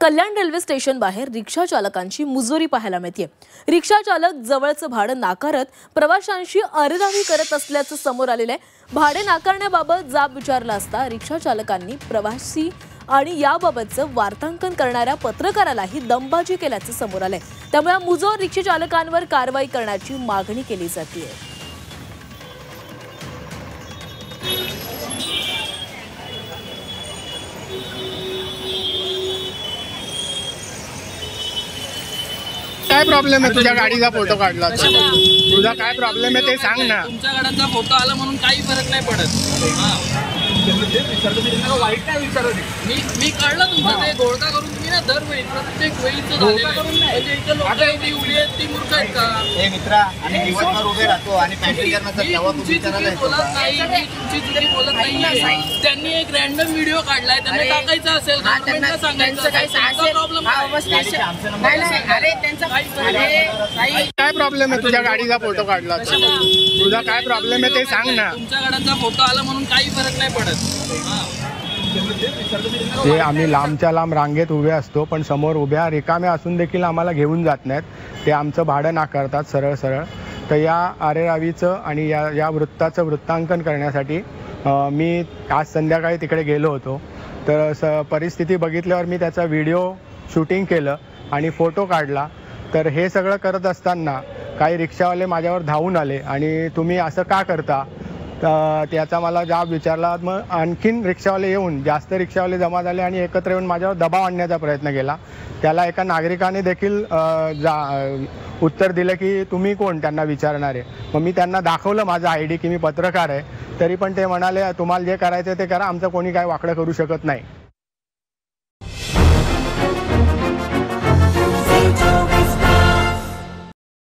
कल्याण railway station बाहेर रिक्षा चालकांची मुजोरी पाहायला मिळते। रिक्षा चालक जवळचं भाडं नाकारत प्रवाशांशी अरेरावी करत असल्याचं समोर आलेलं आहे। भाडे नाकारण्याबाबत जाब विचारला असता रिक्षा चालकांनी प्रवासी आणि याबाबतचं वार्तांकन करणाऱ्या पत्रकारालाही दमबाजी केल्याचं समोर आलंय। त्यामुळे मुजोर रिक्षा चालकांवर कारवाई करण्याची मागणी केली जाते। काय प्रॉब्लेम आहे? तुझ्या गाडीचा फोटो काढला, तुझा काय प्रॉब्लेम आहे ते सांग ना। तुमच्या गाडीचा फोटो आला म्हणून काही फरक नाही पडत। वाईट काय विचारत मी काढला तुमचा ते घोळका करून तुम्ही ना दरवेळी प्रत्येक वेळीचं म्हणजे इथं लोक एवढी आहेत ती मूर्ख आहेत का? हे मित्रा आणि दिवसभर उभे राहतो आणि पॅसेंजर नसतात तेव्हा तुम्ही तुमची बोलत नाही, मी तुमची चुकी बोलत नाही। त्यांनी एक रॅन्डम व्हिडिओ काढलाय, त्यांना टाकायचा असेल गव्हर्नमेंटला सांगायचं प्रॉब्लेम काय प्रॉब्लेम आहे? तुझ्या गाडीचा फोटो काढला, तुझा काय प्रॉब्लेम आहे ते सांग ना। तुमच्या गाडीचा फोटो आला म्हणून काही फरक नाही पडत। ते आम्ही लांबच्या लांब रांगेत उभे असतो, पण समोर उभ्या रिकाम्या असून देखील आम्हाला घेऊन जात नाहीत। ते आमचं भाडं नाकारतात सरळ सरळ। तर या अरेरावीचं आणि या वृत्ताचं वृत्तांकन करण्यासाठी मी आज संध्याकाळी तिकडे गेलो होतो। तर परिस्थिती बघितल्यावर मी त्याचा व्हिडिओ शूटिंग केलं आणि फोटो काढला। तर हे सगळं करत असताना काही रिक्षावाले माझ्यावर धावून आले आणि तुम्ही असं का करता त्याचा मला जाब विचारला। मग आणखीन रिक्षावाले येऊन जास्त रिक्षावाले जमा झाले आणि एकत्र येऊन माझ्यावर दबाव आणण्याचा प्रयत्न केला। त्याला एका नागरिकाने देखील उत्तर दिलं की तुम्ही कोण त्यांना विचारणारे। मग मी त्यांना दाखवलं माझं ID की मी पत्रकार आहे, तरी पण ते म्हणाले तुम्हाला जे करायचं ते करा, आमचं कोणी काय वाकडं करू शकत नाही।